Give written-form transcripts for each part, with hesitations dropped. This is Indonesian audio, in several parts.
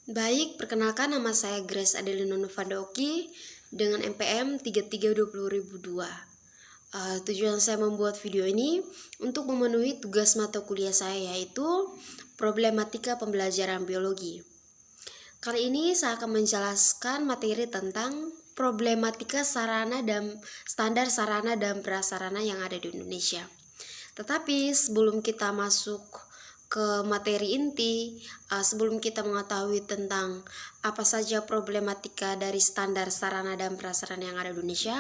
Baik, perkenalkan nama saya Grace Adelina Novandoki dengan NPM 332002. Tujuan saya membuat video ini untuk memenuhi tugas mata kuliah saya, yaitu problematika pembelajaran biologi. Kali ini saya akan menjelaskan materi tentang problematika sarana dan standar sarana dan prasarana yang ada di Indonesia. Tetapi sebelum kita masuk ke materi inti, sebelum kita mengetahui tentang apa saja problematika dari standar sarana dan prasarana yang ada di Indonesia,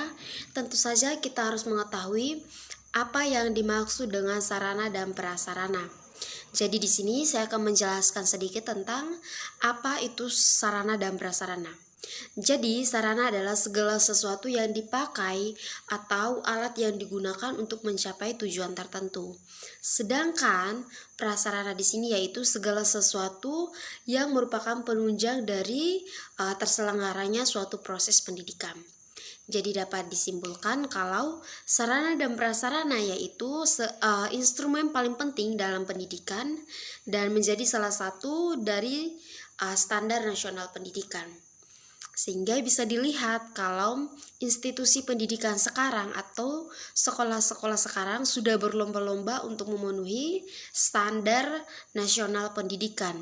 tentu saja kita harus mengetahui apa yang dimaksud dengan sarana dan prasarana. Jadi di sini saya akan menjelaskan sedikit tentang apa itu sarana dan prasarana. Jadi, sarana adalah segala sesuatu yang dipakai atau alat yang digunakan untuk mencapai tujuan tertentu. Sedangkan prasarana di sini yaitu segala sesuatu yang merupakan penunjang dari terselenggaranya suatu proses pendidikan. Jadi dapat disimpulkan kalau sarana dan prasarana yaitu instrumen paling penting dalam pendidikan dan menjadi salah satu dari standar nasional pendidikan. Sehingga bisa dilihat kalau institusi pendidikan sekarang atau sekolah-sekolah sekarang sudah berlomba-lomba untuk memenuhi standar nasional pendidikan.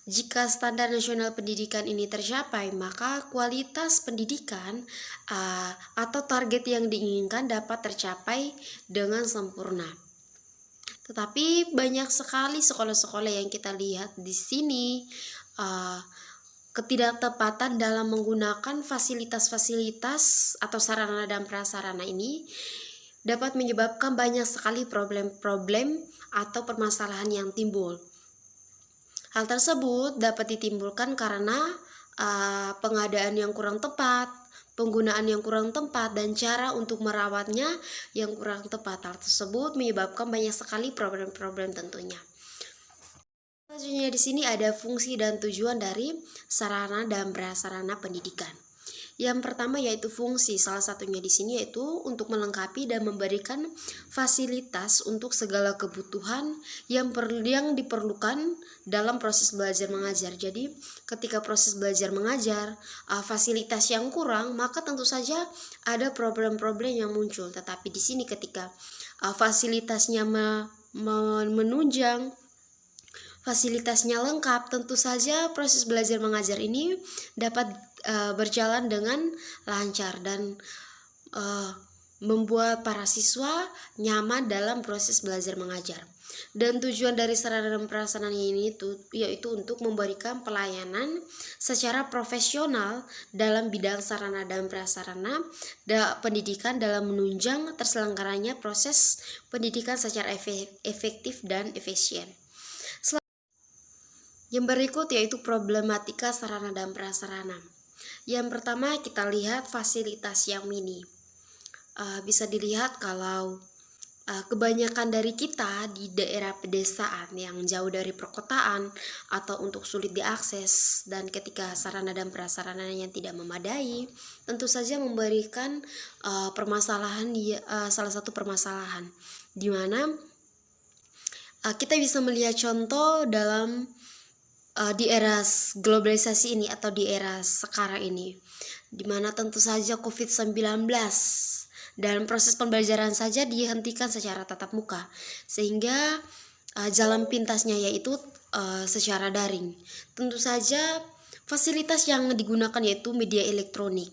Jika standar nasional pendidikan ini tercapai, maka kualitas pendidikan atau target yang diinginkan dapat tercapai dengan sempurna. Tetapi banyak sekali sekolah-sekolah yang kita lihat di sini ketidaktepatan dalam menggunakan fasilitas-fasilitas atau sarana dan prasarana ini dapat menyebabkan banyak sekali problem-problem atau permasalahan yang timbul. Hal tersebut dapat ditimbulkan karena pengadaan yang kurang tepat, penggunaan yang kurang tepat, dan cara untuk merawatnya yang kurang tepat. Hal tersebut menyebabkan banyak sekali problem-problem tentunya. Selanjutnya di sini ada fungsi dan tujuan dari sarana dan prasarana pendidikan. Yang pertama yaitu fungsi, salah satunya di sini yaitu untuk melengkapi dan memberikan fasilitas untuk segala kebutuhan yang diperlukan dalam proses belajar mengajar. Jadi ketika proses belajar mengajar fasilitas yang kurang, maka tentu saja ada problem-problem yang muncul. Tetapi di sini ketika fasilitasnya menunjang, fasilitasnya lengkap, tentu saja proses belajar mengajar ini dapat berjalan dengan lancar dan membuat para siswa nyaman dalam proses belajar mengajar. Dan tujuan dari sarana dan prasarana ini yaitu untuk memberikan pelayanan secara profesional dalam bidang sarana dan prasarana pendidikan dalam menunjang terselenggaranya proses pendidikan secara efektif dan efisien. Yang berikut yaitu problematika sarana dan prasarana. Yang pertama kita lihat fasilitas yang minim. Bisa dilihat kalau kebanyakan dari kita di daerah pedesaan yang jauh dari perkotaan atau untuk sulit diakses, dan ketika sarana dan prasarana yang tidak memadai, tentu saja memberikan permasalahan salah satu permasalahan di mana kita bisa melihat contoh dalam di era globalisasi ini atau di era sekarang ini, di mana tentu saja COVID-19 dalam proses pembelajaran saja dihentikan secara tatap muka, sehingga jalan pintasnya yaitu secara daring. Tentu saja fasilitas yang digunakan yaitu media elektronik.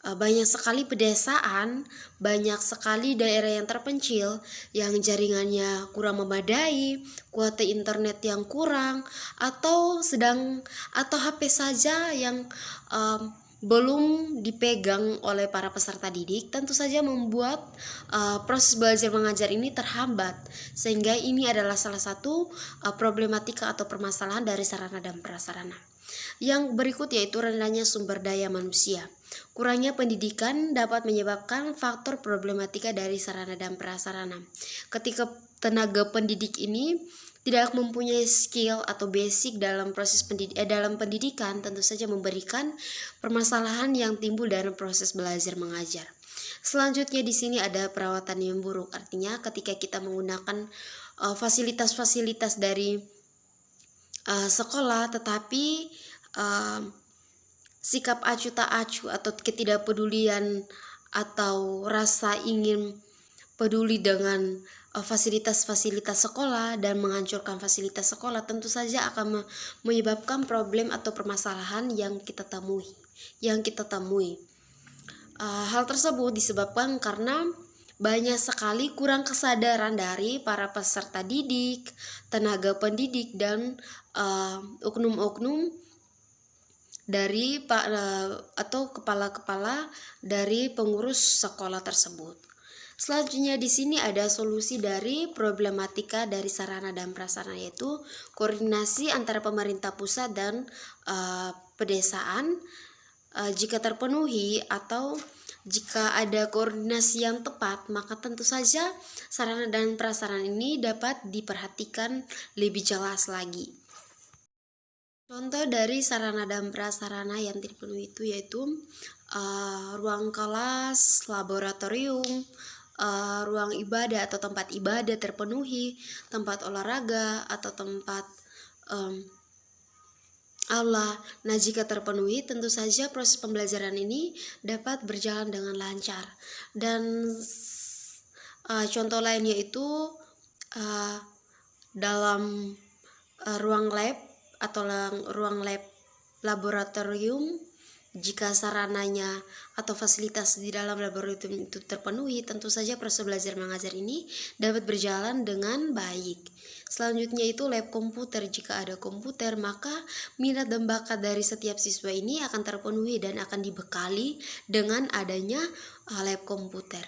Banyak sekali pedesaan, banyak sekali daerah yang terpencil yang jaringannya kurang memadai, kuota internet yang kurang, atau HP saja yang belum dipegang oleh para peserta didik, tentu saja membuat proses belajar mengajar ini terhambat, sehingga ini adalah salah satu problematika atau permasalahan dari sarana dan prasarana. Yang berikut yaitu rendahnya sumber daya manusia. Kurangnya pendidikan dapat menyebabkan faktor problematika dari sarana dan prasarana. Ketika tenaga pendidik ini tidak mempunyai skill atau basic dalam proses dalam pendidikan, tentu saja memberikan permasalahan yang timbul dalam proses belajar mengajar. Selanjutnya di sini ada perawatan yang buruk. Artinya ketika kita menggunakan fasilitas-fasilitas dari sekolah, tetapi sikap acuh tak acuh atau ketidakpedulian atau rasa ingin peduli dengan fasilitas-fasilitas sekolah dan menghancurkan fasilitas sekolah tentu saja akan menyebabkan problem atau permasalahan yang kita temui. Hal tersebut disebabkan karena banyak sekali kurang kesadaran dari para peserta didik, tenaga pendidik, dan oknum-oknum dari atau kepala-kepala dari pengurus sekolah tersebut. Selanjutnya di sini ada solusi dari problematika dari sarana dan prasarana, yaitu koordinasi antara pemerintah pusat dan pedesaan. Jika terpenuhi atau jika ada koordinasi yang tepat, maka tentu saja sarana dan prasarana ini dapat diperhatikan lebih jelas lagi. Contoh dari sarana dan prasarana yang terpenuhi itu yaitu ruang kelas, laboratorium, ruang ibadah atau tempat ibadah terpenuhi, tempat olahraga atau tempat aula. Nah, jika terpenuhi, tentu saja proses pembelajaran ini dapat berjalan dengan lancar. Dan contoh lainnya itu dalam ruang lab atau ruang lab laboratorium. Jika sarananya atau fasilitas di dalam laboratorium itu terpenuhi, tentu saja proses belajar mengajar ini dapat berjalan dengan baik. Selanjutnya itu lab komputer. Jika ada komputer, maka minat dan bakat dari setiap siswa ini akan terpenuhi dan akan dibekali dengan adanya lab komputer.